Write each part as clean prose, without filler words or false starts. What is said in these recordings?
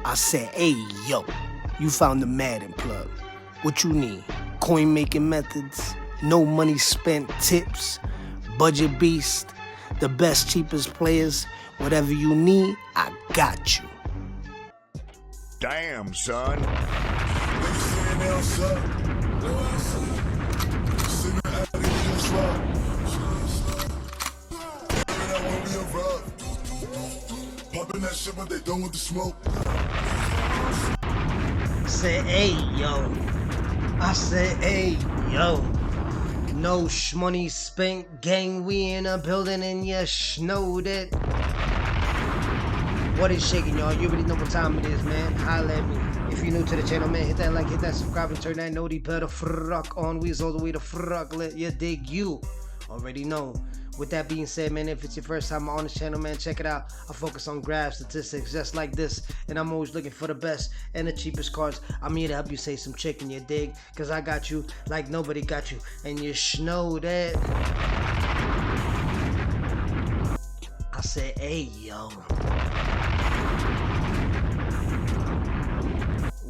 I said, hey, yo, you found the Madden plug. What you need? Coin making methods, no money spent tips, budget beast, the best, cheapest players. Whatever you need, I got you. Damn, son. Popping that shit, but they done with the smoke. Say, hey, yo. I said, hey, yo. No money spent, gang. We in a building and you snowed it. What is shaking, y'all? You already know what time it is, man. Holla at me. If you're new to the channel, man, hit that like, hit that subscribe, and turn that noti better fruck on. We's all the way to fruck. Let you dig you. Already know. With that being said, man, if it's your first time on this channel, man, check it out. I focus on graph statistics just like this, and I'm always looking for the best and the cheapest cards. I'm here to help you save some chicken, you dig? Because I got you like nobody got you, and you know that. I said, hey, yo.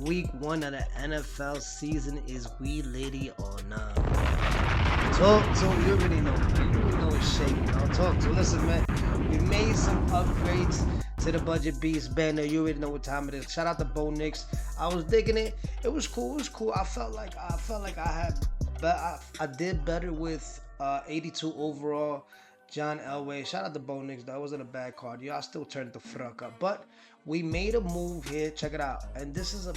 Week 1 of the NFL season is we litty or not? Talk to, you already know, man. You already know it's shaking. I'll talk to. Listen, man, we made some upgrades to the Budget Beast banner. You already know what time it is. Shout out to Bo Nix. I was digging it. It was cool. It was cool. I felt like I did better with 82 overall. John Elway. Shout out to Bo Nix. That wasn't a bad card. Y'all still turned the fuck up. But we made a move here. Check it out. And this is a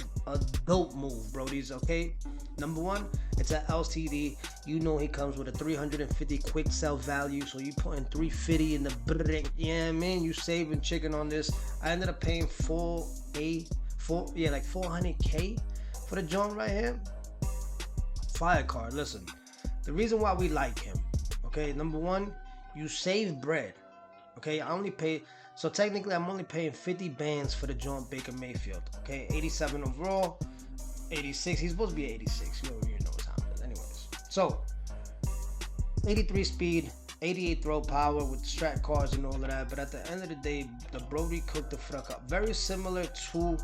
dope move, brodies, okay? Number one, it's an LTD. You know he comes with a 350 quick sell value. So you putting 350 in the brick. Yeah, man, you saving chicken on this. I ended up paying 400K for the joint right here. Fire card. Listen, the reason why we like him, okay, number one, you save bread. Okay, I only pay, so technically I'm only paying 50 bands for the joint Baker Mayfield. Okay, 87 overall, 86. He's supposed to be 86. You already know what time it is. Anyways, so 83 speed, 88 throw power with strat cards and all of that. But at the end of the day, the Brody cooked the fuck up. Very similar to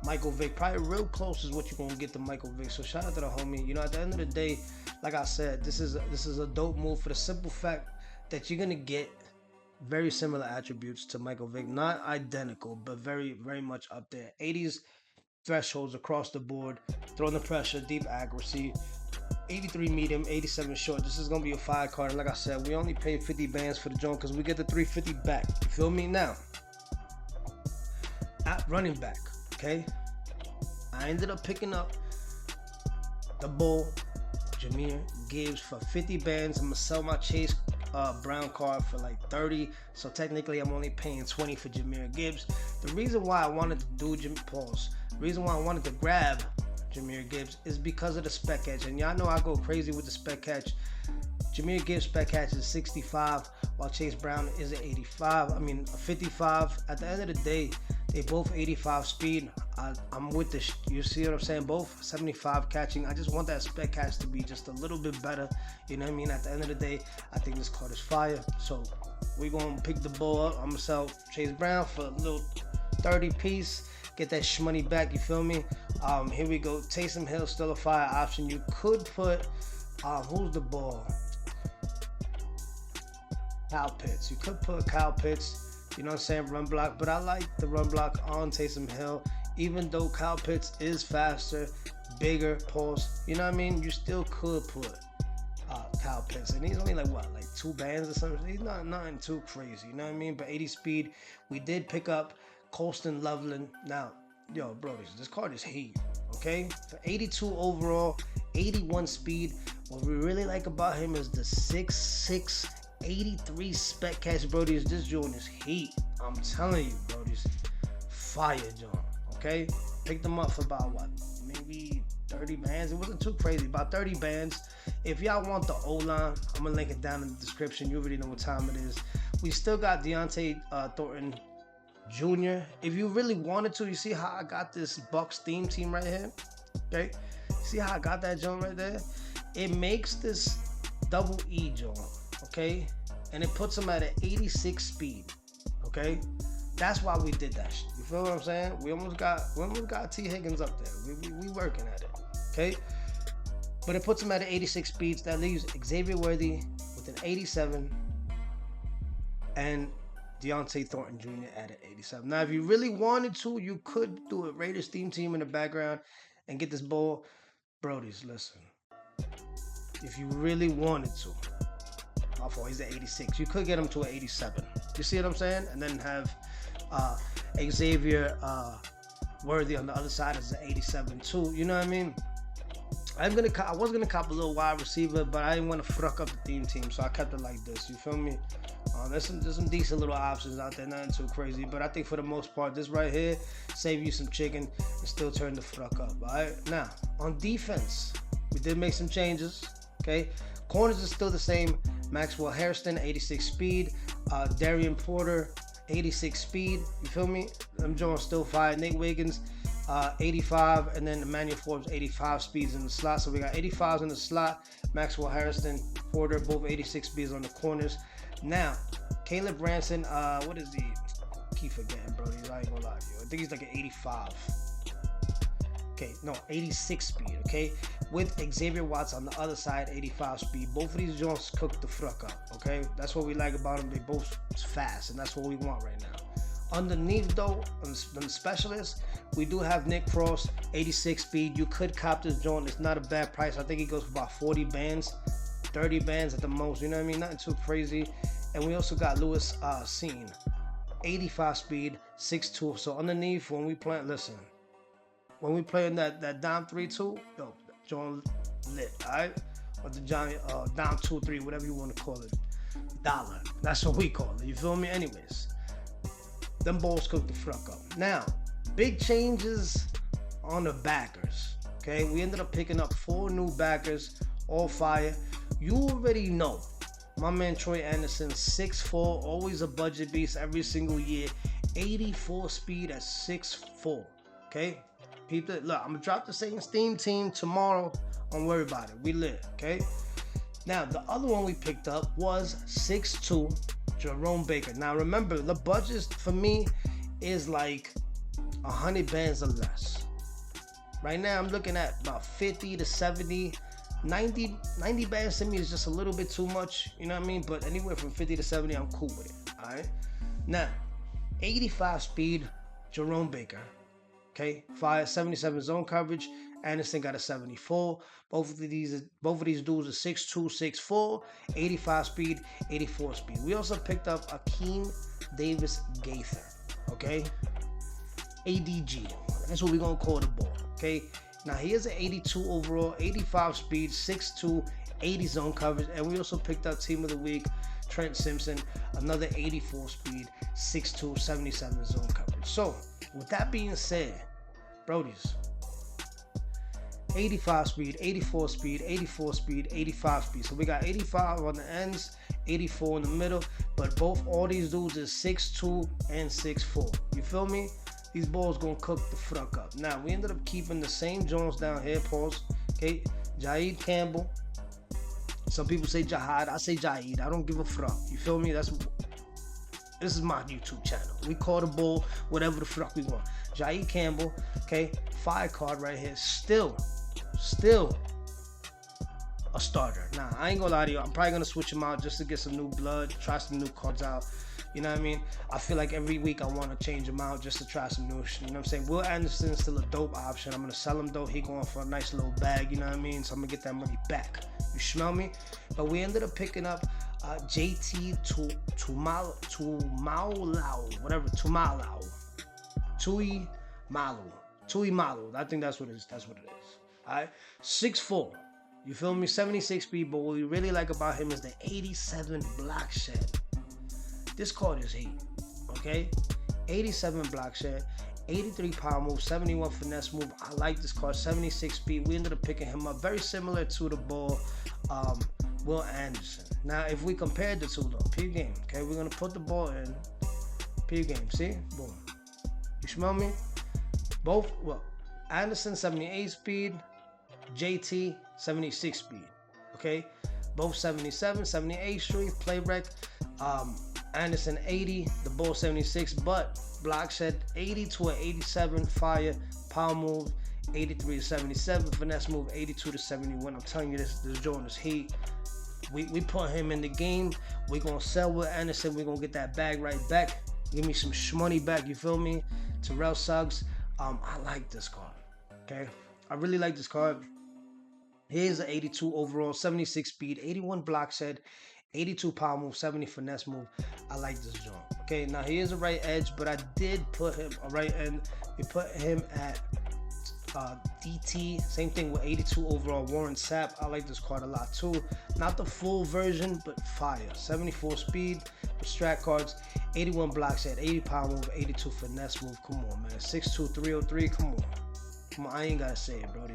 Michael Vick, probably real close is what you're gonna get to Michael Vick. So shout out to the homie. You know, at the end of the day, like I said, this is a dope move for the simple fact that you're gonna get very similar attributes to Michael Vick, not identical, but very, very much up there. 80s thresholds across the board, throwing the pressure, deep accuracy, 83 medium, 87 short. This is gonna be a fire card. And like I said, we only pay 50 bands for the joint because we get the 350 back. You feel me? Now, at running back, okay, I ended up picking up the bull, Jahmyr Gibbs, for 50 bands. I'm gonna sell my Chase Brown card for like 30, so technically I'm only paying 20 for Jahmyr Gibbs. The reason why I wanted to do the reason why I wanted to grab Jahmyr Gibbs is because of the spec catch, and y'all know I go crazy with the spec catch. Jahmyr Gibbs spec catch is 65, while Chase Brown is at 85. I mean 55. At the end of the day, they both 85 speed. I'm with this. You see what I'm saying? Both 75 catching. I just want that spec catch to be just a little bit better. You know what I mean? At the end of the day, I think this card is fire. So we're gonna pick the ball up. I'm gonna sell Chase Brown for a little 30 piece. Get that money back. You feel me? Here we go. Taysom Hill still a fire option. You could put who's the ball? Kyle Pitts. You could put Kyle Pitts. You know what I'm saying, run block, but I like the run block on Taysom Hill, even though Kyle Pitts is faster, bigger, pulse, you know what I mean, you still could put Kyle Pitts, and he's only like 2 bands or something. He's nothing too crazy, you know what I mean, but 80 speed. We did pick up Colston Loveland. Now, yo, bro, this card is heat, okay, for 82 overall, 81 speed. What we really like about him is the 6'6", 83 spec catch, brodies. This joint is heat. I'm telling you, brodies. Fire joint. Okay? Picked them up for about what? Maybe 30 bands. It wasn't too crazy. About 30 bands. If y'all want the O-line, I'm gonna link it down in the description. You already know what time it is. We still got Deontay Thornton Jr. If you really wanted to, you see how I got this Bucks theme team right here? Okay? See how I got that joint right there? It makes this double E joint. Okay, and it puts him at an 86 speed. Okay, That's why we did that shit. You feel what I'm saying? We almost got T. Higgins up there. We working at it. Okay? But it puts him at an 86 speeds. That leaves Xavier Worthy with an 87 and Deontay Thornton Jr. at an 87. Now, if you really wanted to, you could do a Raiders theme team in the background and get this ball. Brodies, listen. If you really wanted to, he's at 86. You could get him to an 87. You see what I'm saying? And then have Xavier Worthy on the other side as an 87 too. You know what I mean? I was gonna cop a little wide receiver, but I didn't want to fuck up the theme team, so I kept it like this. You feel me? There's some decent little options out there, nothing too crazy, but I think for the most part, this right here save you some chicken and still turn the fuck up. All right. Now on defense, we did make some changes. Okay, corners are still the same. Maxwell Hairston, 86 speed. Darian Porter, 86 speed. You feel me? Them Jones still fire. Nate Wiggins, 85, and then Emmanuel Forbes, 85 speeds in the slot. So we got 85s in the slot. Maxwell Hairston, Porter, both 86 speeds on the corners. Now, Caleb Branson, what is he? I keep forgetting, bro. I ain't gonna lie to you. I think he's like an 85. Okay, no, 86 speed, okay? With Xavier Watts on the other side, 85 speed. Both of these joints cook the fuck up, okay? That's what we like about them. They both fast, and that's what we want right now. Underneath, though, on the specialists, we do have Nick Frost, 86 speed. You could cop this joint. It's not a bad price. I think he goes for about 40 bands, 30 bands at the most. You know what I mean? Nothing too crazy. And we also got Lewis Seen, 85 speed, 6'2". So underneath, when we play, listen, when we play in that down 3-2, yo, John lit, all right? Or the Johnny down 2-3, whatever you want to call it. Dollar. That's what we call it. You feel me? Anyways, them balls cook the fuck up. Now, big changes on the backers. Okay, we ended up picking up 4 new backers, all fire. You already know my man Troy Anderson, 6'4", always a budget beast every single year. 84 speed at 6'4". Okay. People, look, I'm gonna drop the Saints theme team tomorrow. Don't worry about it. We lit, okay? Now, the other one we picked up was 6'2", Jerome Baker. Now, remember, the budget for me is like 100 bands or less. Right now, I'm looking at about 50 to 70. 90 bands to me is just a little bit too much, you know what I mean? But anywhere from 50 to 70, I'm cool with it, all right? Now, 85 speed, Jerome Baker. Okay, 77 zone coverage. Anderson got a 74. Both of these dudes are 6'2", 6'4", 85 speed, 84 speed. We also picked up Akeem Davis Gaither. Okay, ADG. That's what we're gonna call the ball. Okay, now he is an 82 overall, 85 speed, 6'2", 80 zone coverage, and we also picked up Team of the Week Trent Simpson, another 84 speed, 6'2", 77 zone coverage. So, with that being said, Brodies, 85 speed, 84 speed, 84 speed, 85 speed. So we got 85 on the ends, 84 in the middle, but all these dudes is 6'2" and 6'4". You feel me? These balls gonna cook the fuck up. Now, we ended up keeping the same Jones down here, pause. Okay, Jaid Campbell. Some people say Jahad, I say Jaid. I don't give a fuck. You feel me? This is my YouTube channel. We call the ball whatever the fuck we want. Jaid Campbell, okay, fire card right here. Still a starter. Nah, I ain't gonna lie to you. I'm probably gonna switch him out just to get some new blood, try some new cards out. You know what I mean? I feel like every week I want to change him out just to try some new shit. You know what I'm saying? Will Anderson's still a dope option. I'm gonna sell him though. He going for a nice little bag. You know what I mean? So I'm gonna get that money back. You smell me? But we ended up picking up JT Tuimalu. I think that's what it is. All right, 6'4". You feel me? 76 speed. But what we really like about him is the 87 block shed. This card is heat. Okay, 87 block shed, 83 power move, 71 finesse move. I like this card. 76 speed. We ended up picking him up. Very similar to the ball, Will Anderson. Now, if we compare the two though, P game. Okay, we're gonna put the ball in. P game. See, boom. You smell me? Both. Well, Anderson 78 speed, JT 76 speed. Okay, both 77, 78 street play rec. Anderson 80, the Bull 76, but block shed 80 to an 87, fire, power move 83 to 77, finesse move 82 to 71. I'm telling you, this joint is heat. We put him in the game. We're gonna sell with Anderson. We're gonna get that bag right back. Give me some shmoney back, you feel me? Terrell Suggs. I like this card. Okay, I really like this card. Here's an 82 overall, 76 speed, 81 block shed, 82 power move, 70 finesse move. I like this joint. Okay, now he is a right edge, but I did put him a right end. We put him at DT. Same thing with 82 overall, Warren Sapp. I like this card a lot too. Not the full version, but fire. 74 speed with strat cards, 81 block shed, 80 power move, 82 finesse move. Come on, man. 6'2", 303. Come on. Come on, I ain't gotta say it, bro.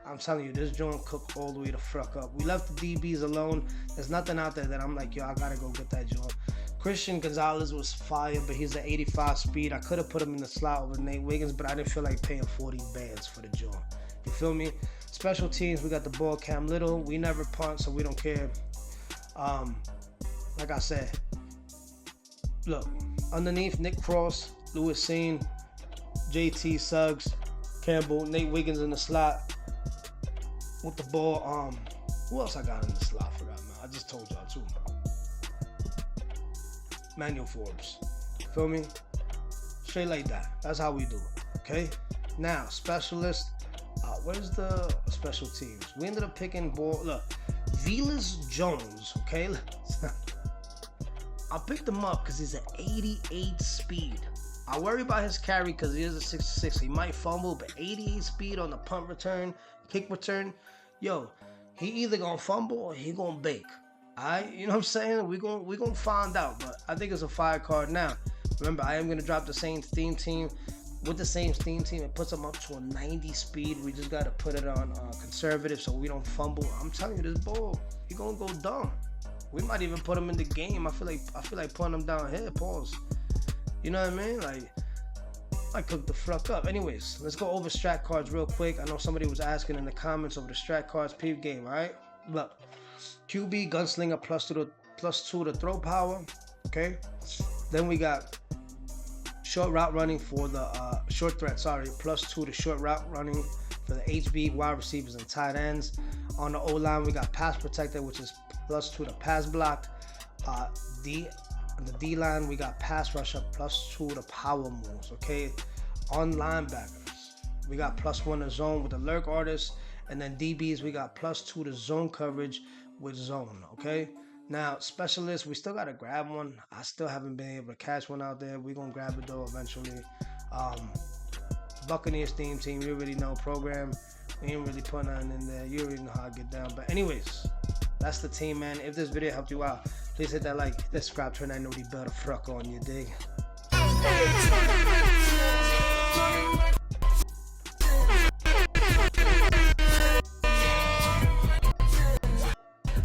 I'm telling you, this joint cooked all the way the fuck up. We left the DBs alone. There's nothing out there that I'm like, yo, I gotta go get that joint. Christian Gonzalez was fire, but he's at 85 speed. I could have put him in the slot over Nate Wiggins, but I didn't feel like paying 40 bands for the joint. You feel me? Special teams, we got the ball Cam Little. We never punt, so we don't care. Like I said, look, underneath Nick Cross, Lewis Seen, JT Suggs, Campbell, Nate Wiggins in the slot with the ball. Who else I got in the slot? I forgot, man. I just told y'all too. Manuel Forbes. Feel me? Straight like that. That's how we do it. Okay? Now, specialist. Where's the special teams? We ended up picking ball. Look, Velas Jones. Okay? I picked him up because he's an 88 speed. I worry about his carry because he is a 66. He might fumble, but 88 speed on the punt return, kick return. Yo, he either gonna fumble or he gonna bake. Alright, you know what I'm saying? We gonna find out, but I think it's a fire card now. Remember, I am gonna drop the same theme team. With the same theme team, it puts him up to a 90 speed. We just gotta put it on conservative so we don't fumble. I'm telling you, this ball, he gonna go dumb. We might even put him in the game. I feel like putting him down here. Pause. You know what I mean? Like, I cooked the fuck up. Anyways, let's go over strat cards real quick. I know somebody was asking in the comments over the strat cards. Peep game, all right? Look, QB gunslinger +2 to throw power. Okay. Then we got short route running for the short threat. Sorry, +2 to short route running for the HB wide receivers and tight ends. On the O line, we got pass protector, which is +2 to pass block. On the D line, we got pass rusher +2 to power moves. Okay. On linebackers, we got +1 to zone with the lurk artist, and then DBs we got +2 to zone coverage with zone. Okay. Now specialists, we still gotta grab one. I still haven't been able to catch one out there. We're gonna grab it though eventually. Buccaneers theme team, you already know program. We ain't really put nothing in there. You already know how I get down. But anyways, that's the team, man. If this video helped you out, please hit that like, hit that subscribe, turn that noti bell to fruck on, you dig?